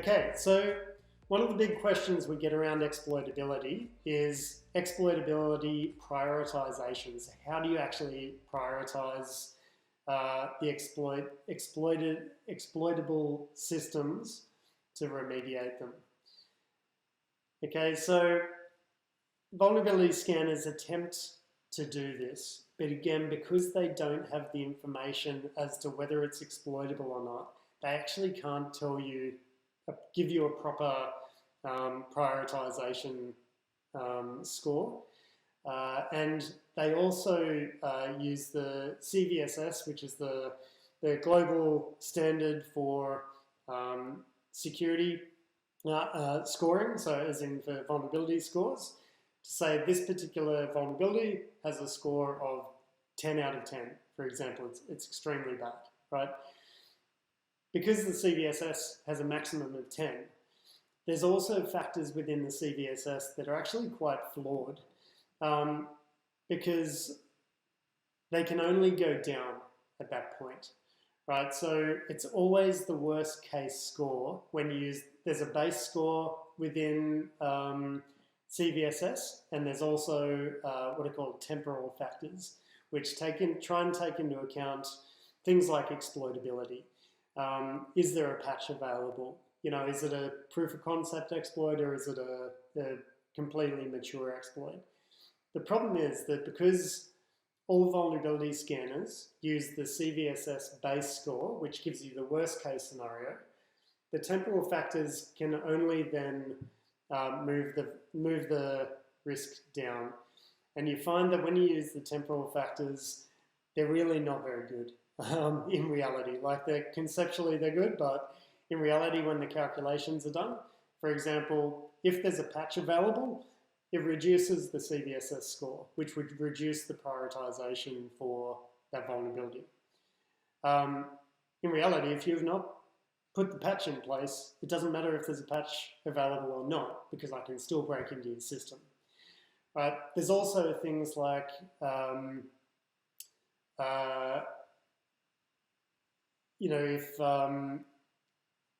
Okay, so one of the big questions we get around exploitability is exploitability prioritization. So how do you actually prioritize the exploitable systems to remediate them? Okay, so vulnerability scanners attempt to do this, but again, because they don't have the information as to whether it's exploitable or not, they actually can't tell you, give you a proper prioritization score. And they also use the CVSS, which is the global standard for security scoring, so as in for vulnerability scores, to say this particular vulnerability has a score of 10 out of 10, for example. It's extremely bad, right? Because the CVSS has a maximum of 10, there's also factors within the CVSS that are actually quite flawed because they can only go down at that point, right? So it's always the worst case score when you use, there's a base score within CVSS, and there's also what are called temporal factors, which try and take into account things like exploitability. Is there a patch available? You know, is it a proof of concept exploit or is it a completely mature exploit? The problem is that because all vulnerability scanners use the CVSS base score, which gives you the worst case scenario, the temporal factors can only then move the risk down. And you find that when you use the temporal factors, they're really not very good in reality. Like conceptually they're good, but in reality when the calculations are done, for example, if there's a patch available, it reduces the CVSS score, which would reduce the prioritization for that vulnerability. In reality, if you've not put the patch in place, it doesn't matter if there's a patch available or not, because I can still break into your system. Right? There's also things like you know,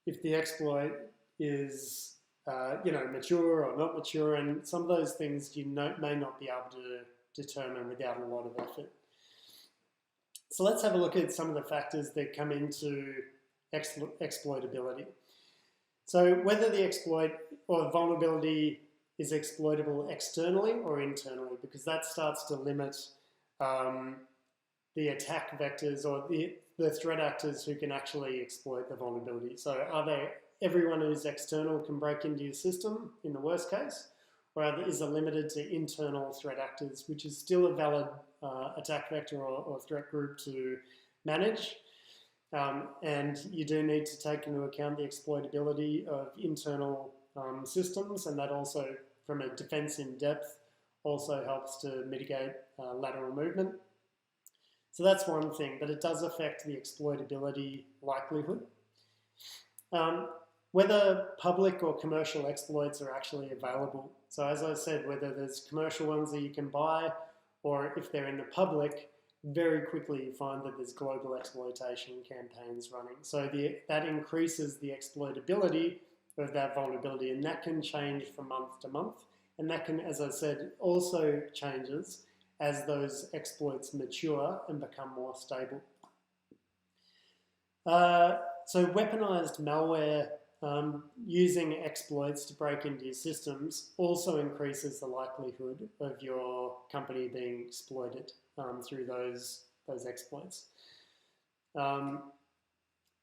if the exploit is you know, mature or not mature, and some of those things you may not be able to determine without a lot of effort. So let's have a look at some of the factors that come into exploitability. So whether the exploit or vulnerability is exploitable externally or internally, because that starts to limit the attack vectors or the threat actors who can actually exploit the vulnerability. So everyone who's external can break into your system in the worst case, or is it limited to internal threat actors, which is still a valid attack vector or threat group to manage. And you do need to take into account the exploitability of internal systems, and that also, from a defense in depth, also helps to mitigate lateral movement. So that's one thing, but it does affect the exploitability likelihood. Whether public or commercial exploits are actually available. So as I said, whether there's commercial ones that you can buy, or if they're in the public, very quickly you find that there's global exploitation campaigns running. So that increases the exploitability of that vulnerability, and that can change from month to month. And that can, as I said, also changes as those exploits mature and become more stable. So weaponized malware using exploits to break into your systems also increases the likelihood of your company being exploited through those exploits.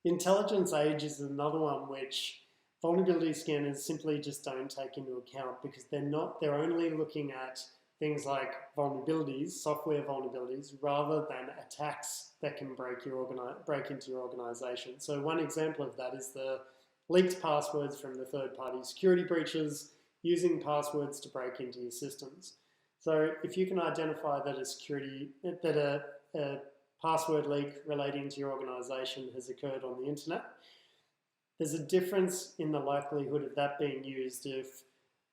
Intelligence age is another one which vulnerability scanners simply just don't take into account, because they're only looking at things like vulnerabilities, software vulnerabilities, rather than attacks that can break into your organization. So one example of that is the leaked passwords from the third-party security breaches, using passwords to break into your systems. So if you can identify that a password leak relating to your organization has occurred on the internet, there's a difference in the likelihood of that being used if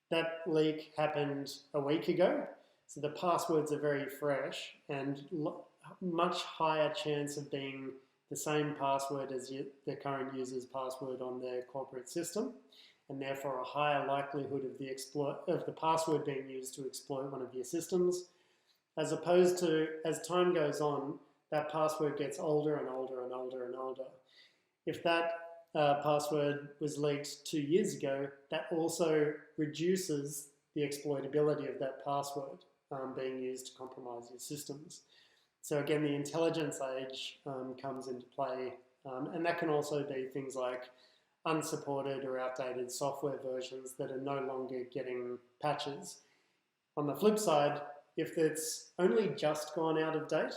that leak happened a week ago. So the passwords are very fresh and much higher chance of being the same password as the current user's password on their corporate system, and therefore a higher likelihood of the password being used to exploit one of your systems, as opposed to, as time goes on, that password gets older and older and older and older. If that password was leaked 2 years ago, that also reduces the exploitability of that password being used to compromise your systems. So again, the intelligence age comes into play, and that can also be things like unsupported or outdated software versions that are no longer getting patches. On the flip side, if it's only just gone out of date,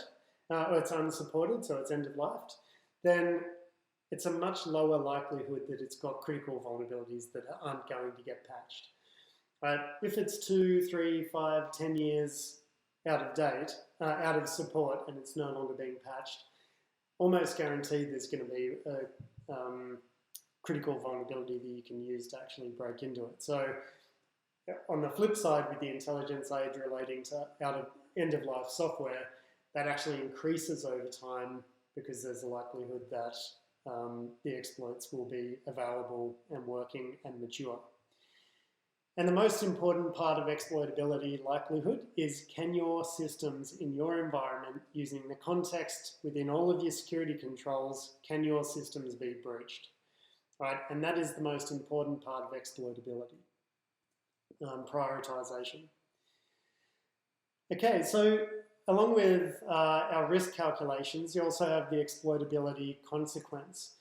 or it's unsupported, so it's end of life, then it's a much lower likelihood that it's got critical vulnerabilities that aren't going to get patched. Right? If it's 2, 3, 5, 10 years out of date, out of support, and it's no longer being patched, almost guaranteed there's going to be a critical vulnerability that you can use to actually break into it. So on the flip side, with the intelligence age relating to end-of-life software, that actually increases over time because there's a likelihood that the exploits will be available and working and mature. And the most important part of exploitability likelihood is, can your systems in your environment, using the context within all of your security controls, can your systems be breached? Right? And that is the most important part of exploitability prioritization. Okay, so along with our risk calculations, you also have the exploitability consequence.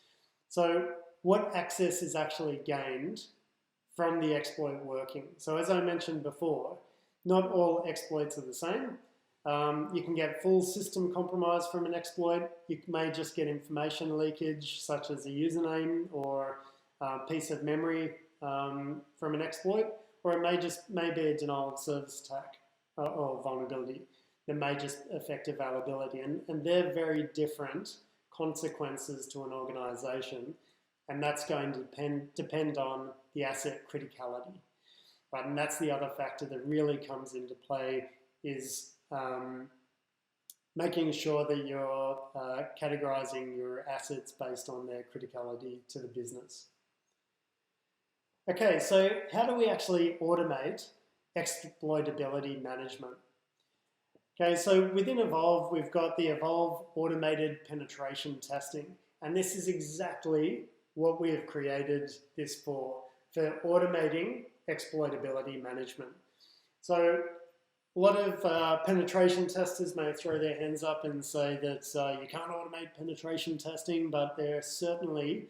So what access is actually gained from the exploit working? So as I mentioned before, not all exploits are the same. You can get full system compromise from an exploit. You may just get information leakage, such as a username or a piece of memory from an exploit, or it may be a denial of service attack or vulnerability that may just affect availability. And they're very different consequences to an organization, and that's going to depend on the asset criticality. Right? And that's the other factor that really comes into play, is making sure that you're categorizing your assets based on their criticality to the business. Okay, so how do we actually automate exploitability management? Okay, so within Evolve, we've got the Evolve automated penetration testing, and this is exactly what we have created this for automating exploitability management. So a lot of penetration testers may throw their hands up and say that you can't automate penetration testing, but they're certainly,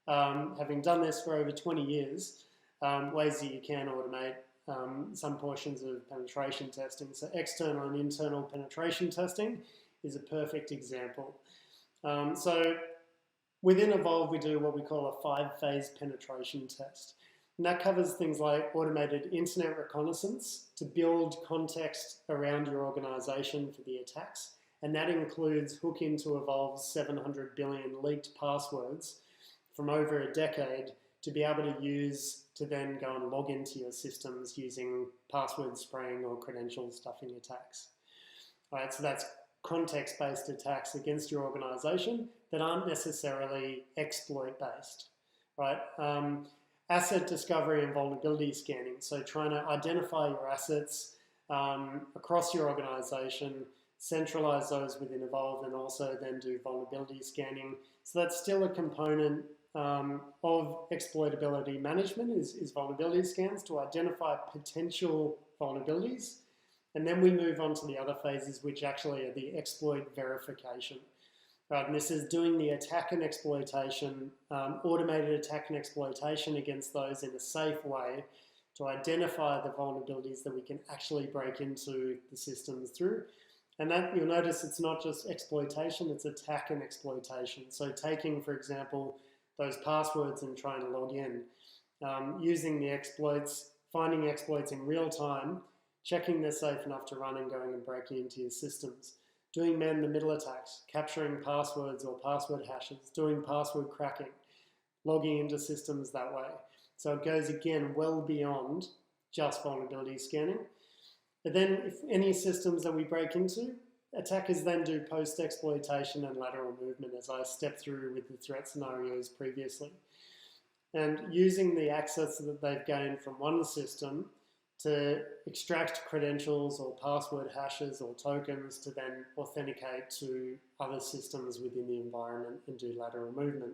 having done this for over 20 years, ways that you can automate some portions of penetration testing. So external and internal penetration testing is a perfect example. So within Evolve, we do what we call a 5-phase penetration test. And that covers things like automated internet reconnaissance to build context around your organization for the attacks. And that includes hook into Evolve's 700 billion leaked passwords from over a decade to be able to use to then go and log into your systems using password spraying or credential stuffing attacks. All right, so that's context-based attacks against your organization that aren't necessarily exploit-based, right? Asset discovery and vulnerability scanning, so trying to identify your assets across your organization, centralize those within Evolve, and also then do vulnerability scanning. So that's still a component of exploitability management, is vulnerability scans to identify potential vulnerabilities. And then we move on to the other phases, which actually are the exploit verification. Right, and this is doing the attack and exploitation, automated attack and exploitation against those in a safe way to identify the vulnerabilities that we can actually break into the systems through. And that, you'll notice, it's not just exploitation, it's attack and exploitation. So taking, for example, those passwords and trying to log in, using the exploits, finding exploits in real time, checking they're safe enough to run and going and breaking into your systems. Doing man-in-the-middle attacks, capturing passwords or password hashes, doing password cracking, logging into systems that way. So it goes, again, well beyond just vulnerability scanning. But then if any systems that we break into, attackers then do post-exploitation and lateral movement, as I stepped through with the threat scenarios previously. And using the access that they've gained from one system to extract credentials or password hashes or tokens to then authenticate to other systems within the environment and do lateral movement,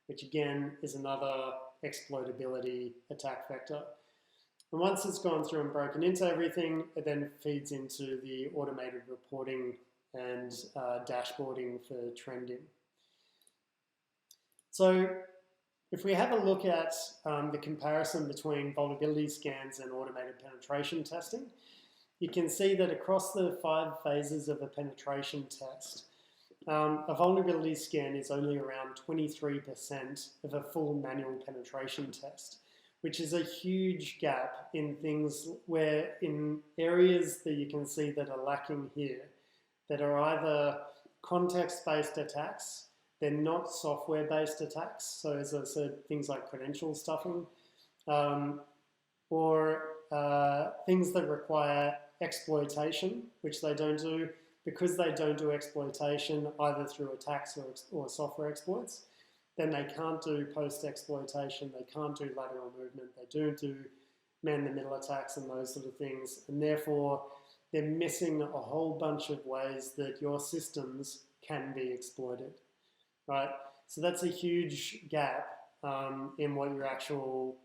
which again is another exploitability attack vector. And once it's gone through and broken into everything, it then feeds into the automated reporting and dashboarding for trending. So if we have a look at the comparison between vulnerability scans and automated penetration testing, you can see that across the 5 phases of a penetration test, a vulnerability scan is only around 23% of a full manual penetration test, which is a huge gap in things where in areas that you can see that are lacking here, that are either context-based attacks, they're not software-based attacks, so as I said, things like credential stuffing, or things that require exploitation, which they don't do. Because they don't do exploitation either through attacks or software exploits, then they can't do post-exploitation, they can't do lateral movement, they don't do man-in-the-middle attacks and those sort of things, and therefore they're missing a whole bunch of ways that your systems can be exploited, right? So that's a huge gap in what your actual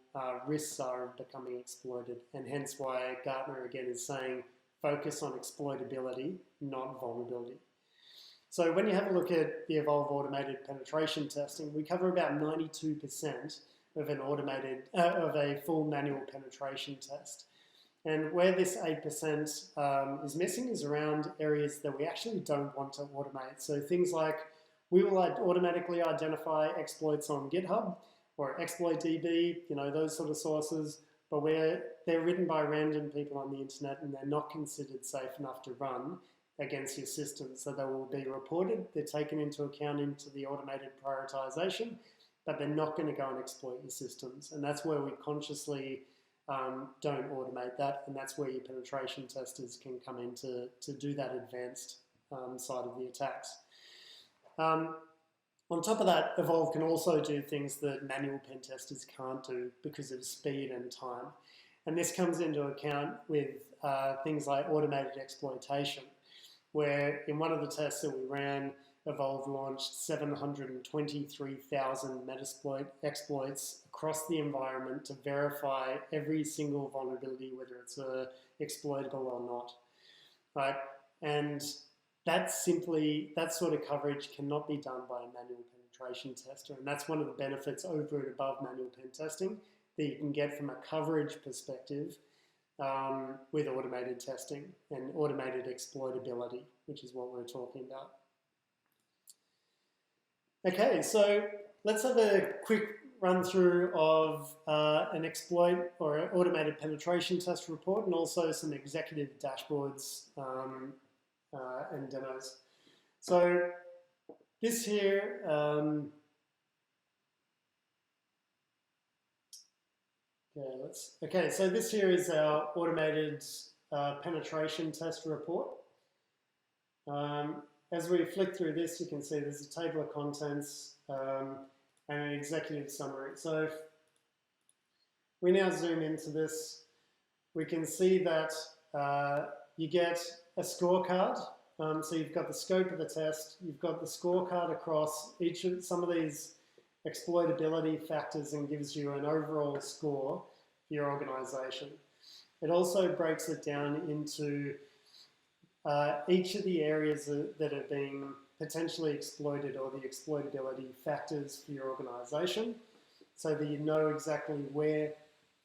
risks are of becoming exploited, and hence why Gartner again is saying focus on exploitability, not vulnerability. So when you have a look at the Evolve automated penetration testing, we cover about 92% of an automated of a full manual penetration test. And where this 8% is missing is around areas that we actually don't want to automate. So things like we will automatically identify exploits on GitHub or ExploitDB, you know, those sort of sources, but where they're written by random people on the internet and they're not considered safe enough to run against your system. So they will be reported, they're taken into account into the automated prioritization, but they're not going to go and exploit your systems. And that's where we consciously don't automate that, and that's where your penetration testers can come in to do that advanced side of the attacks. On top of that, Evolve can also do things that manual pen testers can't do because of speed and time. And this comes into account with things like automated exploitation, where in one of the tests that we ran, Evolve launched 723,000 Metasploit exploits across the environment to verify every single vulnerability, whether it's exploitable or not, right? And that sort of coverage cannot be done by a manual penetration tester. And that's one of the benefits over and above manual pen testing that you can get from a coverage perspective with automated testing and automated exploitability, which is what we're talking about. Okay, so let's have a quick run through of an exploit or an automated penetration test report, and also some executive dashboards and demos. So this here, so this here is our automated penetration test report. As we flick through this, you can see there's a table of contents and an executive summary. So if we now zoom into this, we can see that you get a scorecard. So you've got the scope of the test, you've got the scorecard across some of these exploitability factors and gives you an overall score for your organization. It also breaks it down into each of the areas that are being potentially exploited, or the exploitability factors for your organization, so that you know exactly where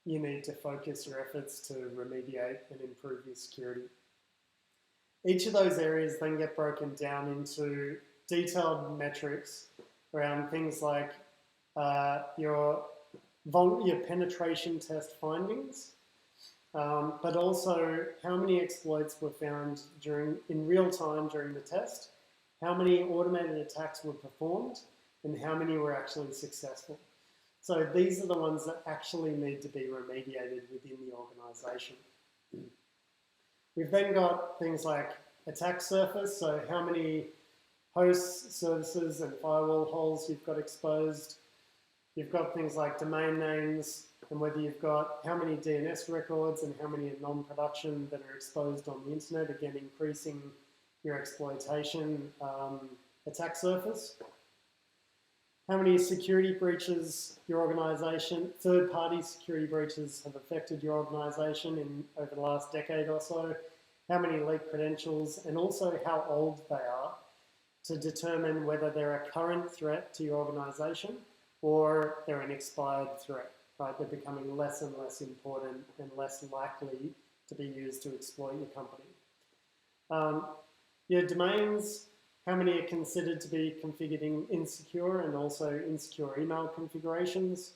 you need to focus your efforts to remediate and improve your security. Each of those areas then get broken down into detailed metrics around things like your penetration test findings, but also how many exploits were found in real time during the test, how many automated attacks were performed, and how many were actually successful. So these are the ones that actually need to be remediated within the organization. We've then got things like attack surface, so how many hosts, services, and firewall holes you've got exposed. You've got things like domain names, and whether you've got how many DNS records and how many are non-production that are exposed on the internet, again increasing your exploitation attack surface. How many security breaches your organisation, third-party security breaches have affected your organisation over the last decade or so. How many leaked credentials, and also how old they are to determine whether they're a current threat to your organisation or they're an expired threat, right? They're becoming less and less important and less likely to be used to exploit your company. Your domains, how many are considered to be configured insecure and also insecure email configurations.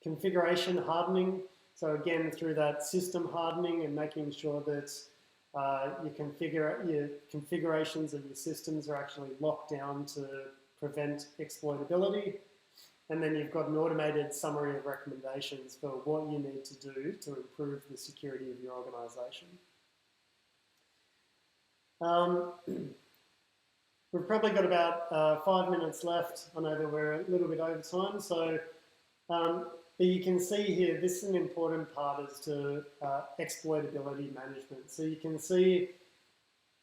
Configuration hardening, so again through that system hardening and making sure that your configurations of your systems are actually locked down to prevent exploitability. And then you've got an automated summary of recommendations for what you need to do to improve the security of your organisation. We've probably got about 5 minutes left. I know that we're a little bit over time, so but you can see here, this is an important part as to exploitability management. So you can see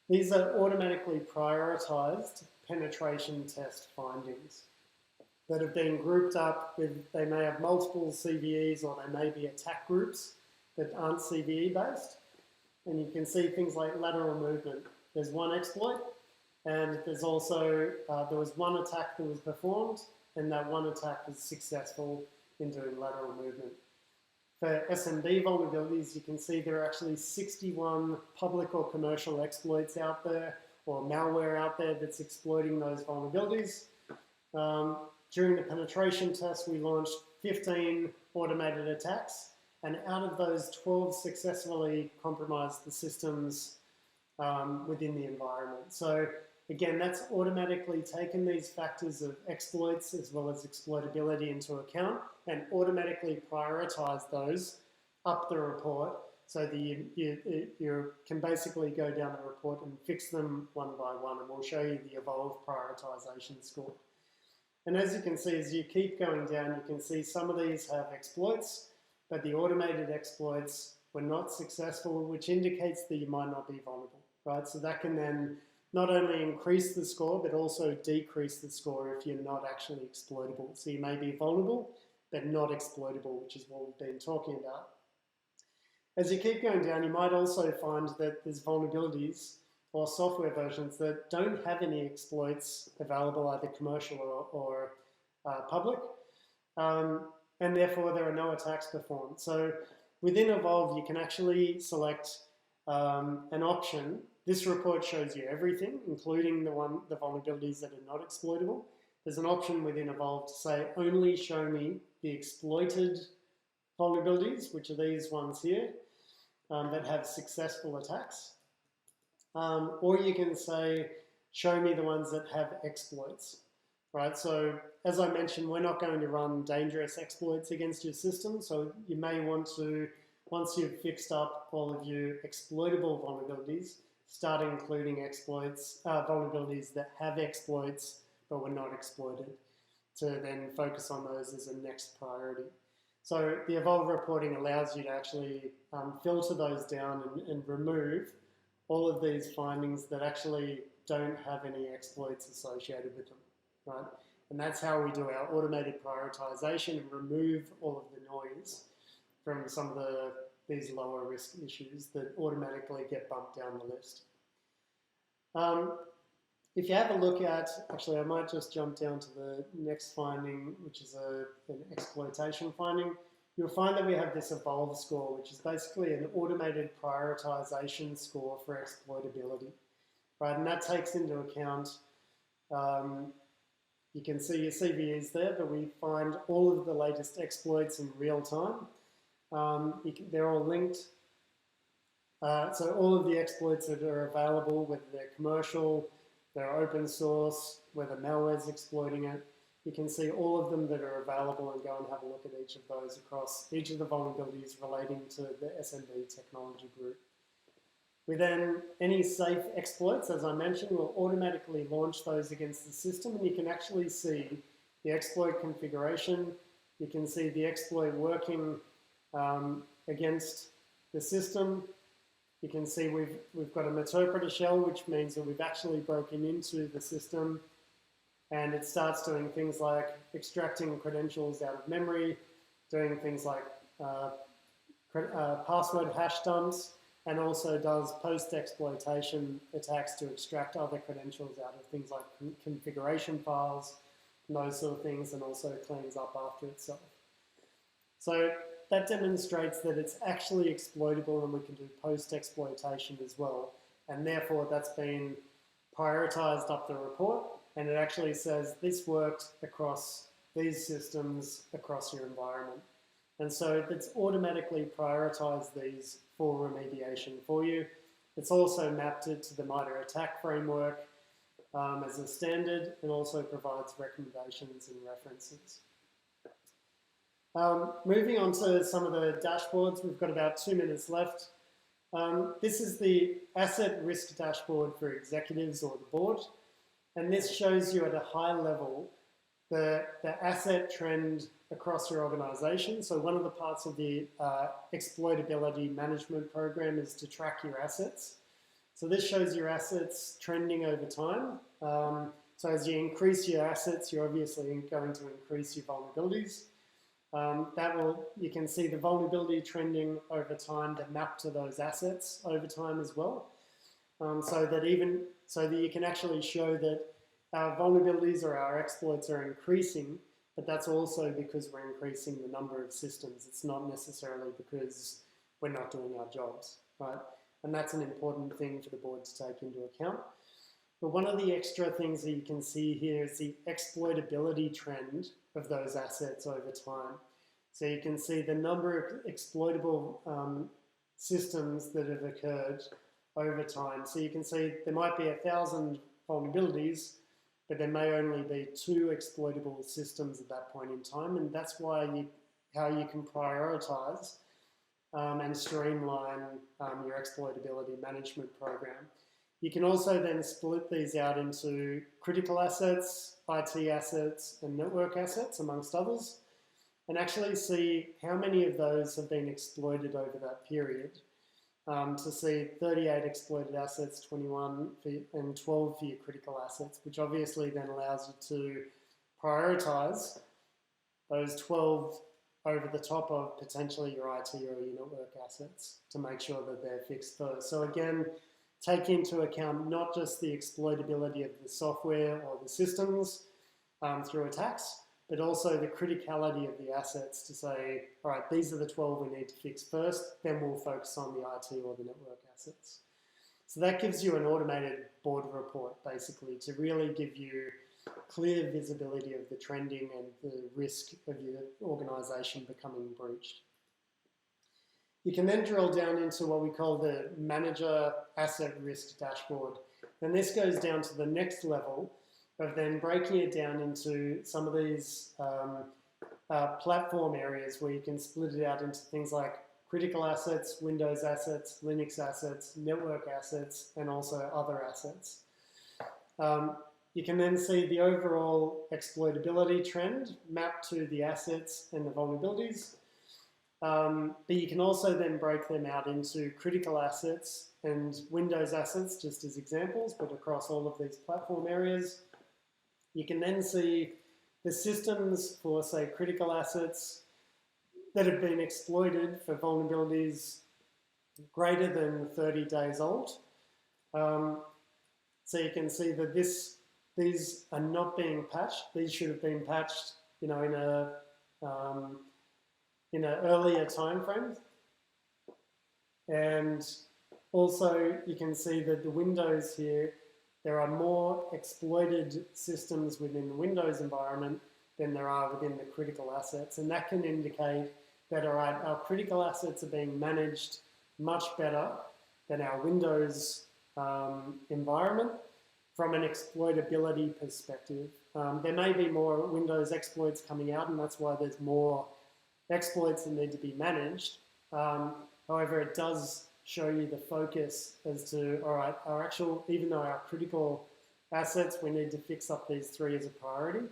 these are automatically prioritized penetration test findings that have been grouped up with, they may have multiple CVEs or they may be attack groups that aren't CVE based. And you can see things like lateral movement. There's one exploit, and there's also, there was one attack that was performed, and that one attack was successful in doing lateral movement. For SMB vulnerabilities, you can see there are actually 61 public or commercial exploits out there, or malware out there that's exploiting those vulnerabilities. During the penetration test, we launched 15 automated attacks, and out of those, 12 successfully compromised the systems within the environment. So again, that's automatically taken these factors of exploits as well as exploitability into account and automatically prioritize those up the report so that you can basically go down the report and fix them one by one, and we'll show you the evolved prioritization score. And as you can see, as you keep going down, you can see some of these have exploits, but the automated exploits were not successful, which indicates that you might not be vulnerable, right? So that can then not only increase the score, but also decrease the score if you're not actually exploitable. So you may be vulnerable, but not exploitable, which is what we've been talking about. As you keep going down, you might also find that there's vulnerabilities or software versions that don't have any exploits available, either commercial or public, and therefore there are no attacks performed. So within Evolve, you can actually select an option. This report shows you everything, including the vulnerabilities that are not exploitable. There's an option within Evolve to say, only show me the exploited vulnerabilities, which are these ones here, that have successful attacks. Or you can say, show me the ones that have exploits, right? So as I mentioned, we're not going to run dangerous exploits against your system. So you may want to, once you've fixed up all of your exploitable vulnerabilities, start including exploits, vulnerabilities that have exploits but were not exploited, to then focus on those as a next priority. So the Evolve reporting allows you to actually filter those down and remove all of these findings that actually don't have any exploits associated with them, right? And that's how we do our automated prioritization and remove all of the noise from some of these lower risk issues that automatically get bumped down the list. If you have a look at, actually I might just jump down to the next finding, which is an exploitation finding. You'll find that we have this Evolve score, which is basically an automated prioritization score for exploitability, right? And that takes into account, you can see your CVEs there, but we find all of the latest exploits in real time. They're all linked. So all of the exploits that are available, whether they're commercial, they're open source, whether malware is exploiting it, you can see all of them that are available and go and have a look at each of those across each of the vulnerabilities relating to the SMB technology group. We then, any safe exploits, as I mentioned, will automatically launch those against the system, and you can actually see the exploit configuration. You can see the exploit working against the system. You can see we've got an interpreter shell, which means that we've actually broken into the system, and it starts doing things like extracting credentials out of memory, doing things like password hash dumps, and also does post-exploitation attacks to extract other credentials out of things like configuration files, and those sort of things, and also cleans up after itself. So that demonstrates that it's actually exploitable, and we can do post-exploitation as well. And therefore, that's been prioritized up the report, and it actually says this worked across these systems across your environment. And so it's automatically prioritized these for remediation for you. It's also mapped it to the MITRE ATT&CK framework as a standard, and also provides recommendations and references. Moving on to some of the dashboards, we've got about 2 minutes left. This is the asset risk dashboard for executives or the board, and this shows you at a high level the asset trend across your organization. So one of the parts of the Exploitability Management program is to track your assets. So this shows your assets trending over time. So as you increase your assets, you're obviously going to increase your vulnerabilities. You can see the vulnerability trending over time that map to those assets over time as well. So that you can actually show that our vulnerabilities or our exploits are increasing, but that's also because we're increasing the number of systems. It's not necessarily because we're not doing our jobs, right? And that's an important thing for the board to take into account. But one of the extra things that you can see here is the exploitability trend of those assets over time. So you can see the number of exploitable systems that have occurred over time. So you can see there might be 1,000 vulnerabilities, but there may only be 2 exploitable systems at that point in time, and that's why how you can prioritize and streamline your exploitability management program. You can also then split these out into critical assets, IT assets, and network assets, amongst others, and actually see how many of those have been exploited over that period. To see 38 exploited assets, 21 and 12 for your critical assets, which obviously then allows you to prioritize those 12 over the top of potentially your IT or your network assets to make sure that they're fixed first. So again, take into account not just the exploitability of the software or the systems through attacks, but also the criticality of the assets to say, all right, these are the 12 we need to fix first, then we'll focus on the IT or the network assets. So that gives you an automated board report, basically, to really give you clear visibility of the trending and the risk of your organization becoming breached. You can then drill down into what we call the manager asset risk dashboard. And this goes down to the next level of then breaking it down into some of these platform areas where you can split it out into things like critical assets, Windows assets, Linux assets, network assets, and also other assets. You can then see the overall exploitability trend mapped to the assets and the vulnerabilities. But you can also then break them out into critical assets and Windows assets, just as examples, but across all of these platform areas. You can then see the systems for, say, critical assets that have been exploited for vulnerabilities greater than 30 days old. So you can see that these are not being patched. These should have been patched, in an earlier time frame. And also you can see that the Windows here, there are more exploited systems within the Windows environment than there are within the critical assets. And that can indicate that, all right, our critical assets are being managed much better than our Windows environment from an exploitability perspective. There may be more Windows exploits coming out, and that's why there's more exploits that need to be managed. However, it does show you the focus as to, all right, our actual, even though our critical assets, we need to fix up these 3 as a priority,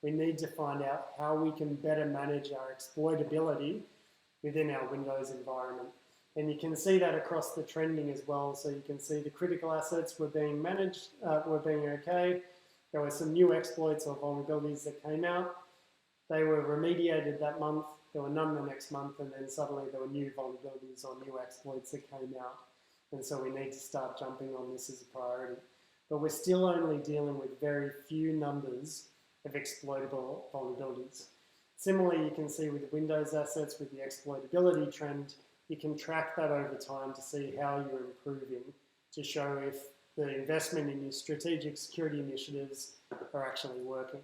we need to find out how we can better manage our exploitability within our Windows environment. And you can see that across the trending as well. So you can see the critical assets were being managed, were being okay. There were some new exploits or vulnerabilities that came out. They were remediated that month. There were none the next month. And then suddenly there were new vulnerabilities or new exploits that came out. And so we need to start jumping on this as a priority. But we're still only dealing with very few numbers of exploitable vulnerabilities. Similarly, you can see with Windows assets, with the exploitability trend, you can track that over time to see how you're improving, to show if the investment in your strategic security initiatives are actually working.